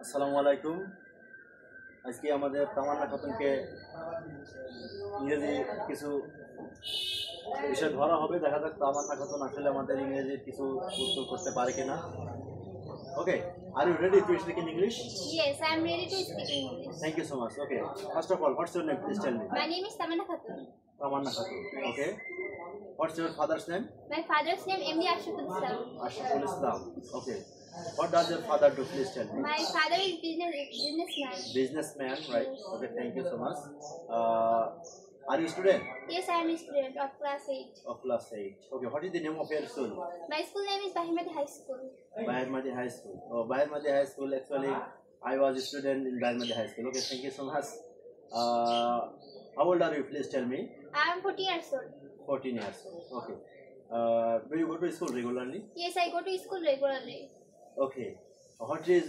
আসসালামু আলাইকুম। আজকে আমাদের তামান্না খাতুনকে ইংরেজি কিছু বিষয় ধরা হবে। দেখা যাক তামান্না খাতুন আসলে আমাদের ইংরেজির কিছু উত্তর করতে পারে কিনা। Okay, are you ready to speak in English? Yes, I am ready to speak English. Thank you so much. Okay, first of all, what's your name? Please tell me. My name is Tamanna Khatun. Tamanna Khatun. Okay, what's your father's name? My father's name MD Ashraful Islam. Ashraful Islam. Okay, what does your father do? Please tell me. My father is businessman. Businessman, right? Okay, thank you so much. Are you a student? Yes, I am a student of class 8. Of class 8. Okay, what is the name of your school? My school name is Bahirmati High School. Bahirmati High School. Oh, Bahirmati High School. Actually, I was a student in Bahirmati High School. Okay, thank you so much. How old are you? Please tell me. I am 14 years old. 14 years old. Okay. Do you go to school regularly? Yes, I go to school regularly. Okay. What is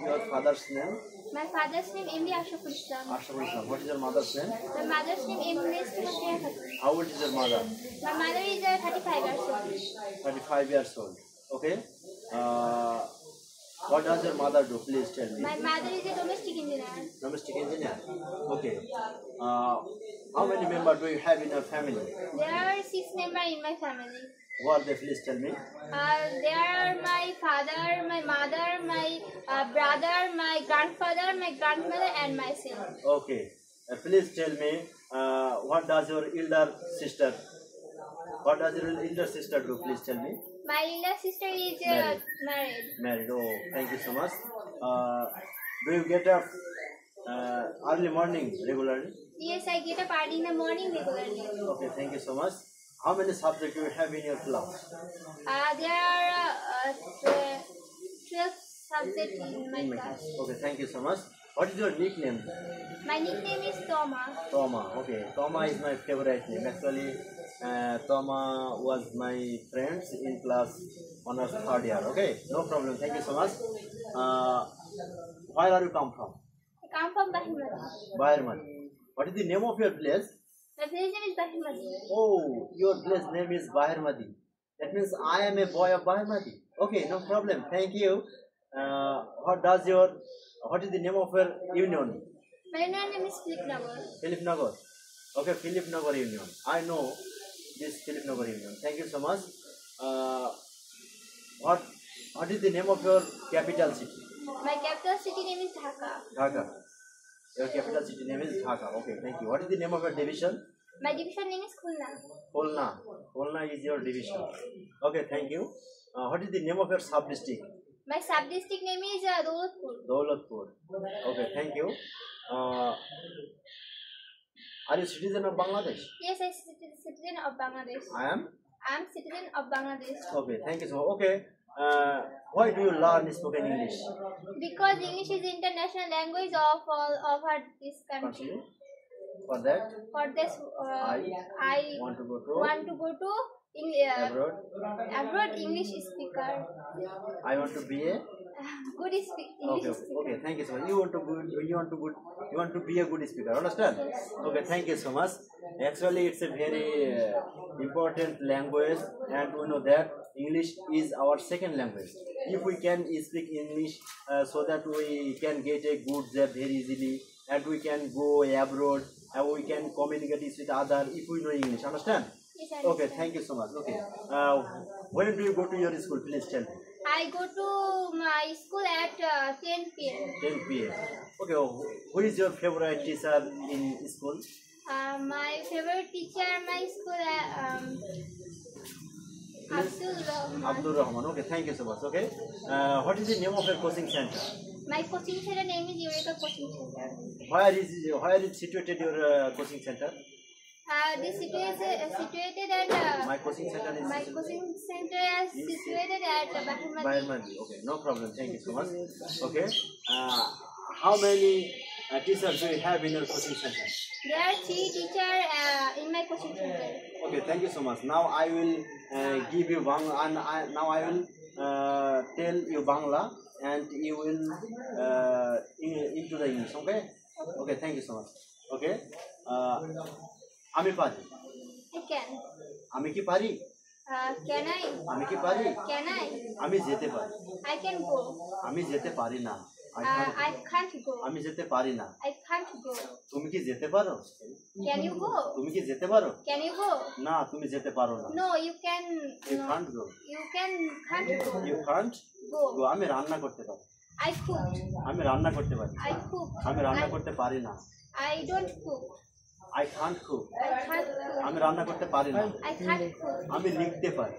your father's name? My father's name MD Ashraful Islam. Ashraful Islam. What is your mother's name? My mother's name MD Tamanna Khatun. How old is your mother? My mother is 35 years old. 35 years old. Okay. What does your mother do? Please tell me. My mother is a domestic engineer. Domestic engineer. Okay. How many members do you have in your family? There are 6 members in my family. Who are they? Please tell me. There are my father, my mother, my brother, my grandfather, my grandmother, and myself. Okay. Please tell me. What does your elder sister? What does your elder sister do? Please tell me. My elder sister is married. Married. Oh, thank you so much. Do you get up early morning regularly? Yes, I get up early in the morning regularly. Okay, thank you so much. How many subjects do you have in your class? There are 12 subjects in my class. Okay, thank you so much. What is your nickname? My nickname is Toma. Toma. Okay, Toma is my favorite name. Actually, Toma was my friends in class honors 3rd year. Okay, no problem. Thank you so much. Where are you come from? I come from Bahirmati. Bahirmati. What is the name of your place? My village name is Bahirmati. Oh, your place name is Bahirmati. That means I am a boy of Bahirmati. Okay, no problem. Thank you. What is the name of your union? My name is Philip Nagar. Philip Nagar. Okay, Philip Nagar Union. I know this Philip Nagar Union. Thank you so much. What is the name of your capital city? My capital city name is Dhaka. Dhaka. Your capital city name is Dhaka. Okay, thank you. What is the name of your division? My division name is Khulna. Khulna. Khulna is your division. Okay, thank you. What is the name of your sub-district? My sub-district name is Daulatpur. Daulatpur. Okay, thank you. Are you citizen of Bangladesh? Yes, I am citizen of Bangladesh. I am? I am citizen of Bangladesh. Okay, thank you so much. Okay, why do you learn spoken English? Because English is international language of all over this country. Continue. For that, For this, I want to go to abroad English speaker. I want to be a Good English okay, speaker. okay, thank you so much. You want to be a good speaker, understand? Okay, thank you so much. Actually, it's a very important language, and we know that English is our second language. If we can speak English, so that we can get a good job very easily, and we can go abroad, and we can communicate with others if we know English, understand? Yes, I Okay, understand. thank you so much. Okay, when do you go to your school? Please tell me. I go to my school at 10 p.m. 10 p.m. Okay, who is your favorite teacher in school? My favorite teacher in my school Abdul Rahman. Okay, thank you so much. Okay, what is the name of your coaching center? My coaching center name is Eureka Coaching Center. Where is situated your coaching center? This situated at My coaching center is my coaching center is situated at Bahirmati. Bahirmati. Okay, no problem. Thank you so much. Okay, how many teachers do you have in your coaching center? There are 3 teachers in my coaching center. Okay, thank you so much. Now I will give you Bangla, and now I will tell you Bangla, and you will into the English. Okay? Okay, thank you so much. Okay. আমি পারি। I can. আমি কি পারি? Can I? আমি কি পারি? Can I? আমি যেতে পারি। I can go. আমি যেতে পারি না। I can't go. আমি যেতে পারি না। I can't go. তুমি কি যেতে পারো? Can you go? তুমি কি যেতে পারো? Can you go? না, তুমি যেতে পারো না। No, you can. You can't go. You can't go. You can't Go. go. আমি রান্না করতে পারি। I cook. আমি রান্না করতে পারি। I cook. আমি রান্না করতে পারি না। I don't cook. I can't cook. I can't cook. আমি রান্না করতে পারি না। I can't cook. আমি লিখতে পারি।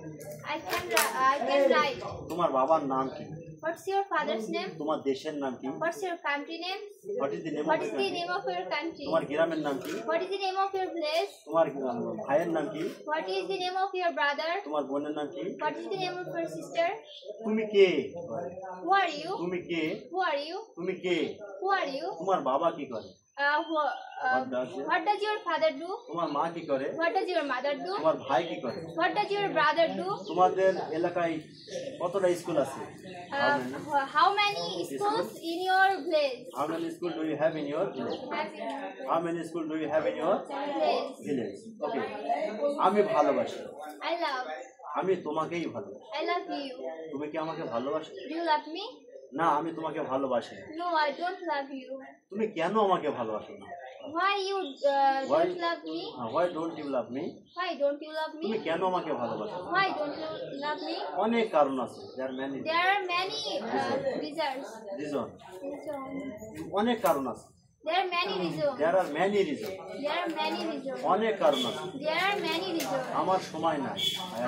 I can write. তোমার বাবার নাম কি? What's your father's name? তোমার দেশের নাম কি? What's your country name? What is the name What of is your the country? name of your country? তোমার গ্রামের নাম কি? What is the name of your place? তোমার ভাইয়ের নাম কি? What is the name of your brother? তোমার বোনের নাম কি? What is the name of your sister? তুমি কে? Who are you? তুমি কে? Who are you? তুমি কে? Who are you? তোমার বাবা কি করে? What does your father do? তোমার মা কি করে? What does your mother do? তোমার ভাই কি করে? What does your brother do? তোমাদের এলাকায় কতটা স্কুল আছে? How many schools in your village? How many school do you have in your village? How many school do you have in your village? Okay. আমি ভালোবাসি। I love. আমি তোমাকেই ভালোবাসি। I love you. তুমি কি আমাকে ভালোবাসো? Do you love me? না, আমি তোমাকে ভালোবাসি না। No, I don't love you. তুমি কেন আমাকে ভালোবাসো না? Why you Why? don't love me? Why don't you love me? Why don't you love তুমি me? কেন আমাকে ভালোবাসো না? Why don't you love me? অনেক কারণ আছে। There are many There are many reasons. reasons. অনেক কারণ আছে। There are many reasons. There are many reasons. There are many reasons. অনেক কারণ আছে। There are many reasons. আমার সময় নাই।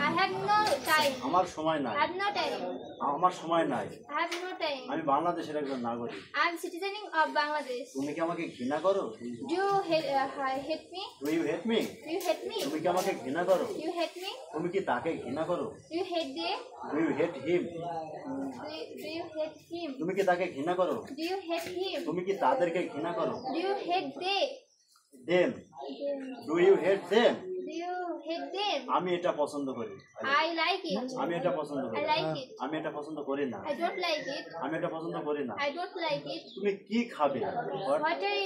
I have no time. আমার সময় নাই। I have no time. আমার সময় নাই। I have no time. আমি বাংলাদেশের একজন নাগরিক। I am citizen of Bangladesh. তুমি কি আমাকে ঘৃণা করো? Do you hate me? Do you hate me? Do you hate me? তুমি কি আমাকে ঘৃণা করো? Do you hate me? তুমি কি তাকে ঘৃণা করো? Do you hate them? Do you hate him? Do you hate him? তুমি কি তাকে ঘৃণা করো? Do you hate him? তুমি কি তাদেরকে ঘৃণা করো? Do you hate they? Them. Do you hate them? Do you hate them? আমি এটা পছন্দ করি। I like it. আমি এটা পছন্দ I করি। like it. আমি এটা পছন্দ করি না। I don't like it. আমি এটা পছন্দ করি না। I don't like it. তুমি কি খাবে? What are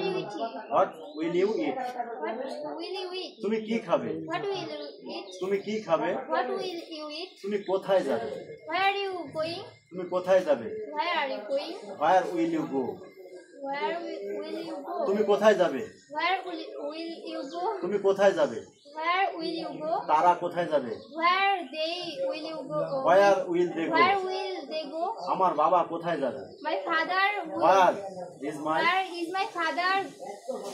you eating? What will you eat? What will you eat? তুমি কি খাবে? What will you eat? তুমি কি খাবে? What will you eat? তুমি কোথায় যাবে? Where are you going? তুমি কোথায় যাবে? Where are you going? Where will you go? Where will you go? তুমি কোথায় যাবে? Where will you go? তুমি কোথায় যাবে? Where will you go? তারা কোথায় যাবে? Where will you go? Where will they go? Where will they go? আমার বাবা কোথায় যাবে? My father Where is my Where is my father?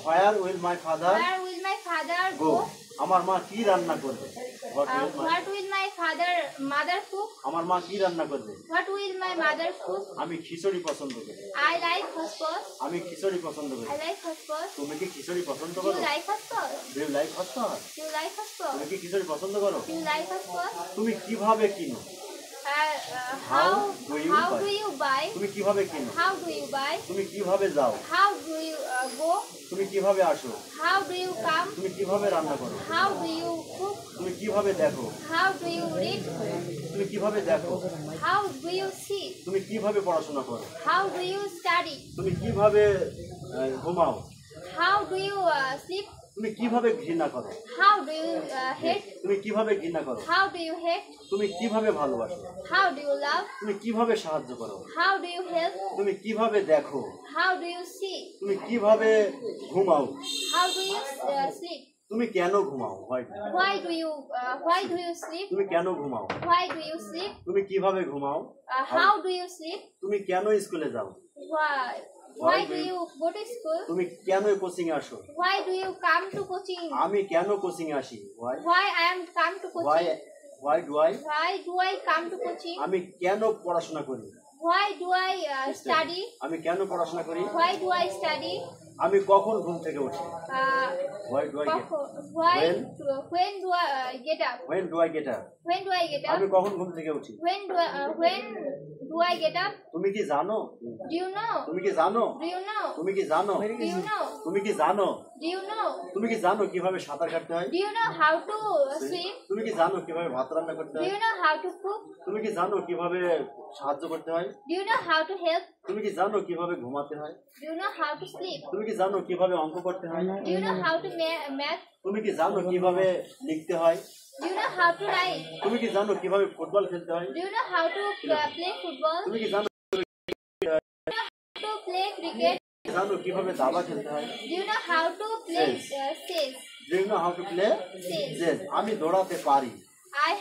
Where will my father Where will my father go? go? আমার মা কি রান্না করবে? What What will my mother cook? আমার মা কি রান্না করবে? What will my mother cook? আমি খিচুড়ি পছন্দ করি। I like hotpot. আমি খিচুড়ি পছন্দ করি। I like hotpot. তুমি কি খিচুড়ি পছন্দ Do করো? you like hotpot? Do you like hot sauce? Do you like hotpot? তুমি কি খিচুড়ি পছন্দ করো? Do you like hotpot? তুমি কিভাবে কিনো? How do you how buy? do you buy? তুমি কিভাবে কিনো? How do you buy? তুমি কিভাবে যাও? How do you go? তুমি কিভাবে আসো? How do you come? তুমি কিভাবে রান্না করো? How do you cook? তুমি কিভাবে দেখো? How do you read? তুমি কিভাবে দেখো? How do you see? তুমি কিভাবে পড়াশোনা করো? How do you study? তুমি কিভাবে ঘুমাও? How do you sleep? তুমি কিভাবে ঘৃণা করো? How do you hate? তুমি কিভাবে ঘৃণা করো? How do you hate? তুমি কিভাবে ভালোবাসো? How do you love? তুমি কিভাবে সাহায্য করো? How do you help? তুমি কিভাবে দেখো? How do you see? তুমি কিভাবে ঘুমাও? How do you sleep? তুমি কেন ঘুমাও? Why do you sleep? তুমি কেন ঘুমাও? Why do you sleep? তুমি কিভাবে ঘুমাও? How do you sleep? তুমি কেন স্কুলে যাও? Why do you go to school? তুমি কেন কোচিং এ আসো? Why do you come to coaching? আমি কেন কোচিং এ আসি? Why I am come to coaching? Why do I Why do I come to coaching? আমি কেন পড়াশোনা করি? Why do I study? আমি কেন পড়াশোনা করি? Why do I study? আমি কখন ঘুম থেকে উঠি? Why do I get when do I get up? When do I get up? When do I get আমি up? কখন ঘুম থেকে উঠি? When do I get up? তুমি কি জানো? Do you know? তুমি কি জানো? Do you know? তুমি কি জানো? Do you know? তুমি কি জানো? Do you know? তুমি কি জানো কিভাবে সাঁতার কাটতে হয়? Do you know how to swim? তুমি কি জানো কিভাবে ভাত রান্না করতে Do হয়? you know how to cook? তুমি কি জানো কিভাবে সাহায্য করতে হয়? Do you know how to help? তুমি কি জানো কিভাবে ঘুমাতে হয়? Do you know how to sleep? তুমি কি জানো কিভাবে অঙ্ক করতে হয়? Do you know how to math? তুমি কি জানো কিভাবে লিখতে হয়? Do you know how to write? তুমি কি জানো কিভাবে ফুটবল খেলতে হয়? Do you know how to play football? তুমি কি জানো Do you know cricket. জানো কিভাবে দাবা খেলতে হয়? Do you know how to play chess? Do you know how to play chess? আমি দৌড়াতে পারি। I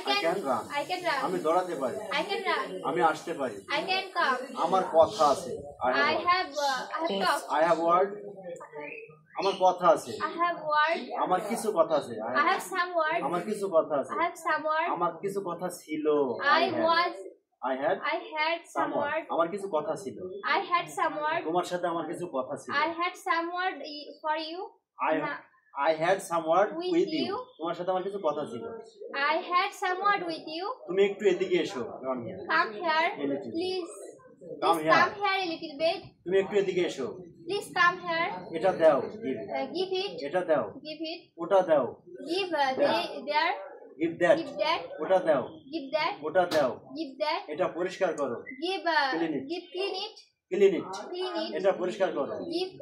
can run. I can run. আমি দৌড়াতে পারি। I can run. আমি আসতে পারি। I can come. আমার কথা আছে। I have talk. I have word. আমার কথা আছে। I have word. আমার কিছু কথা আছে। I have some word. আমার কিছু কথা আছে। I have some word. আমার কিছু কথা ছিল। I had some word. আমার কিছু কথা ছিল। I had some word. তোমার সাথে আমার কিছু কথা ছিল। I had some word for you. I had some word with you. তোমার সাথে আমার কিছু কথা ছিল। I had some word with you. তুমি একটু এদিকে এসো। Come here, please. Come here a little bit. তুমি একটু এদিকে এসো। Please come here. এটা দাও। Give it. এটা দাও। Give it. ওটা দাও। Give there. Give that. Give that. ওটা দাও। Give that. ওটা দাও। Give that. এটা পরিষ্কার করো। Give clean it. Give clean it. Clean it. Clean it. এটা পরিষ্কার করো। Give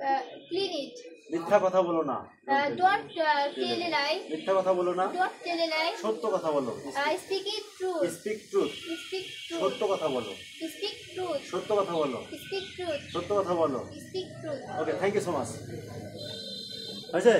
clean it. মিথ্যা কথা বলো না। Don't tell a lie. মিথ্যা কথা বলো না। Don't tell a lie. সত্য কথা বলো। Speak it truth. Speak truth. Speak truth. সত্য কথা বলো। Speak truth. সত্য কথা বলো। Speak truth. সত্য কথা বলো। Speak truth. Okay, thank you so much. হয়েছে?